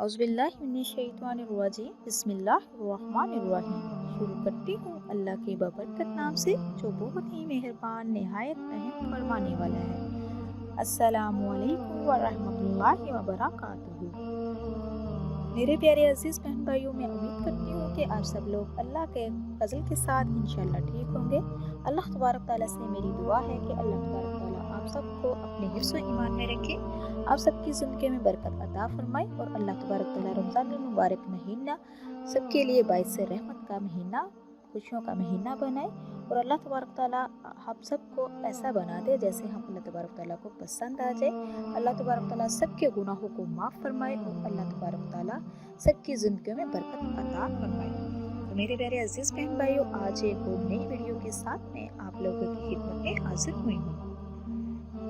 औज़ुबिल्लाहिमिनश्शैतानिर्रजीम बिस्मिल्लाहिर्रहमानिर्रहीम। शुरू करती हूँ अल्लाह के बबरकत नाम से जो बहुत ही मेहरबान निहायत रहम फरमाने वाला है। अस्सलामु अलैकुम व रहमतुल्लाहि व बरकातुहू। मेरे प्यारे अजीज़ बहन भाइयों, मैं उम्मीद करती हूँ कि आप सब लोग अल्लाह के फजल के साथ इंशाअल्लाह ठीक होंगे। अल्लाह तबारक तआला से मेरी दुआ है कि अल्लाह तबारक तआला आप सबको अपने हिफ्ज़ व ईमान में रखे, आप सबकी ज़िंदगी में बरकत अता फरमाए और अल्लाह तबारक तआला रमज़ान मुबारक महीना सबके लिए बाइस रहमत का महीना, खुशियों का महीना बनाए और अल्लाह तबारक तआला हम सबको ऐसा बना दे जैसे हम अल्लाह तबारक तआला को पसंद आ जाए। अल्लाह तबारक तआला सबके गुनाहों को माफ़ फरमाए और अल्लाह तबारक तआला सबकी ज़िंदगी में बरकत अता फरमाए। तो मेरे प्यारे अजीज़ बहन भाइयों, आज एक और नई वीडियो के साथ मैं आप लोगों की खिदमत में हाजिर हुई हूँ।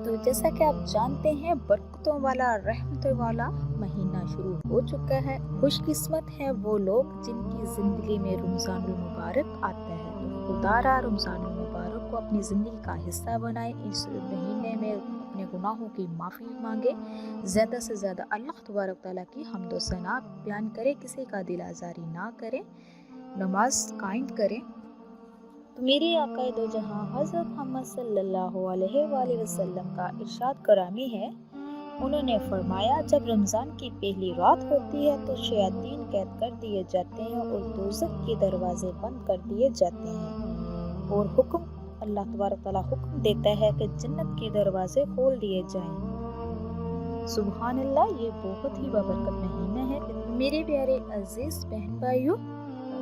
तो जैसा कि आप जानते हैं, बरकतों वाला रहमतों वाला महीना शुरू हो चुका है। खुशकिस्मत है वो लोग जिनकी ज़िंदगी में रमज़ानुल मुबारक आता है। तो खुदारा रमज़ानुल मुबारक को अपनी ज़िंदगी का हिस्सा बनाए। इस महीने में अपने गुनाहों की माफ़ी मांगे, ज़्यादा से ज़्यादा अल्लाह तबारक तआला की हम्द व सना बयान करे, किसी का दिल आज़ारी ना करे, नमाज कायम करे। तो मेरे आका दो जहां हज़रत मोहम्मद सल्लल्लाहु अलैहि वसल्लम का इरशाद करामी है। उन्होंने फरमाया, जब रमज़ान की पहली रात होती है तो शयातीन कैद कर दिए जाते हैं और दोज़ख के दरवाजे बंद कर दिए जाते हैं और हुक्म अल्लाह तबारक तआला हुक्म देता है कि जन्नत के दरवाजे खोल दिए जाएं। सुभान अल्लाह, ये बहुत ही बबरकत महीना है। मेरे प्यारे अजीज़ बहन भाइयों,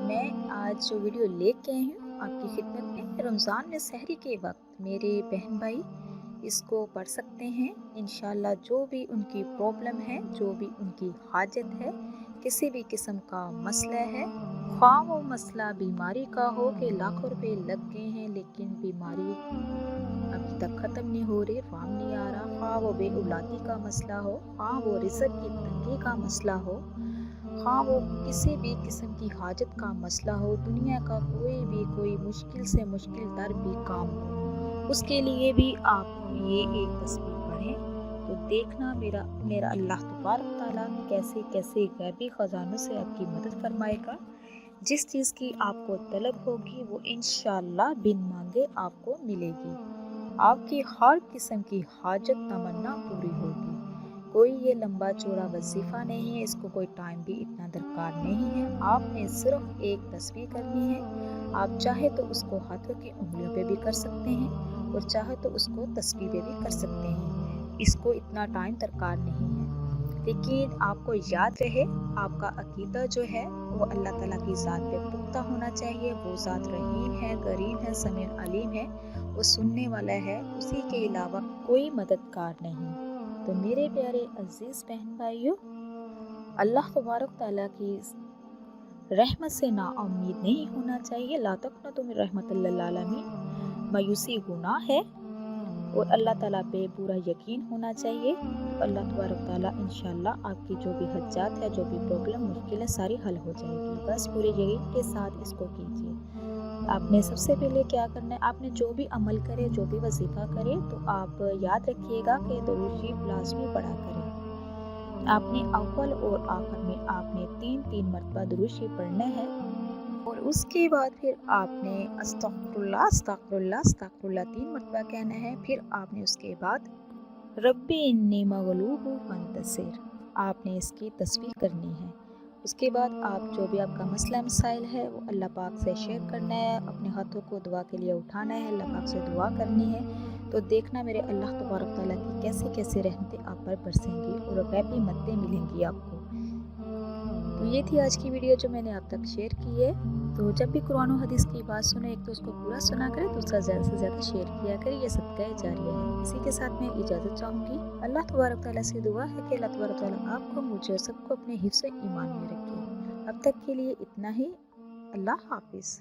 मैं आज जो वीडियो लेके आई हूँ आपकी खिदमत में, रमज़ान में सहरी के वक्त मेरे बहन भाई इसको पढ़ सकते हैं। इंशाल्लाह जो भी उनकी प्रॉब्लम है, जो भी उनकी हाजत है, किसी भी किस्म का मसला है, ख्वाह वो मसला बीमारी का हो कि लाखों रुपए लग गए हैं लेकिन बीमारी अभी तक ख़त्म नहीं हो रही, राम नहीं आ रहा, ख्वाह वो बेऔलादी का मसला हो, ख्वाह वो रिज़्क़ की तंगी का मसला हो, हाँ वो किसी भी किस्म की हाजत का मसला हो, दुनिया का कोई मुश्किल से मुश्किल दर भी काम हो, उसके लिए भी आप ये एक तस्बीह पढ़ें तो देखना मेरा अल्लाह तबारक तआला कैसे कैसे गैबी ख़जानों से आपकी मदद फरमाएगा। जिस चीज़ की आपको तलब होगी वो इंशाअल्लाह बिन मांगे आपको मिलेगी। आपकी हर किस्म की हाजत तमन्ना पूरी होगी। कोई ये लंबा चौड़ा वजीफ़ा नहीं है, इसको कोई टाइम भी इतना दरकार नहीं है। आपने सिर्फ एक तस्बीह करनी है। आप चाहे तो उसको हाथों की उंगलियों पे भी कर सकते हैं और चाहे तो उसको तस्बीह पे भी कर सकते हैं। इसको इतना टाइम दरकार नहीं है, लेकिन आपको याद रहे आपका अकीदा जो है वो अल्लाह ताला की ज़ात पे पुख्ता होना चाहिए। वो ज़ात रहीम है, करीम है, समीउन अलीम है, वो सुनने वाला है, उसी के अलावा कोई मददगार नहीं। तो मेरे प्यारे अजीज़ बहन भाइयों, अल्लाह तबारक तआला की रहमत से ना उम्मीद नहीं होना चाहिए। ला तक़नतु मिन रहमतिल्लिल आलमीन, मायूसी गुनाह है और अल्लाह ताला पे पूरा यकीन होना चाहिए। तो अल्लाह तबारक तआला इंशाअल्लाह आपकी जो भी हज्जात है, जो भी प्रॉब्लम मुश्किल है, सारी हल हो जाएगी। बस पूरे यकीन के साथ इसको कीजिए। आपने सबसे पहले क्या करना है, आपने जो भी अमल करे, जो भी वजीफ़ा करे, तो आप याद रखिएगा कि दुरूद शरीफ लाज़मी पढ़ा करें। आपने अव्वल और आखिर में आपने 3-3 मरतबा दुरूद शरीफ पढ़ना है और उसके बाद फिर आपने अस्तग़फिरुल्लाह अस्तग़फिरुल्लाह अस्तग़फिरुल्लाह 3 मरतबा कहना है। फिर आपने उसके बाद रब्बी इन्नी मग़लूबुन फ़ंतसिर आपने इसकी तस्बीह करनी है। उसके बाद आप जो भी आपका मसला मसाइल है वो अल्लाह पाक से शेयर करना है, अपने हाथों को दुआ के लिए उठाना है, अल्लाह पाक से दुआ करनी है। तो देखना मेरे अल्लाह तबारक तआला की कैसे कैसे रहमतें आप पर बरसेंगी और गैबी मददें मिलेंगी आपको। तो ये थी आज की वीडियो जो मैंने आप तक शेयर की है। तो जब भी कुरान और हदीस की बात सुने, एक तो उसको पूरा सुना करें, दूसरा ज़्यादा से ज़्यादा शेयर किया करें। ये सदका जारिया है। इसी के साथ मैं इजाज़त चाहूँगी। अल्लाह तबारक तआला से दुआ है कि अल्लाह तबारक तआला आपको, मुझे और सबको अपने हिफ्ज़ ईमान में रखे। अब तक के लिए इतना ही। अल्लाह हाफ़िज़।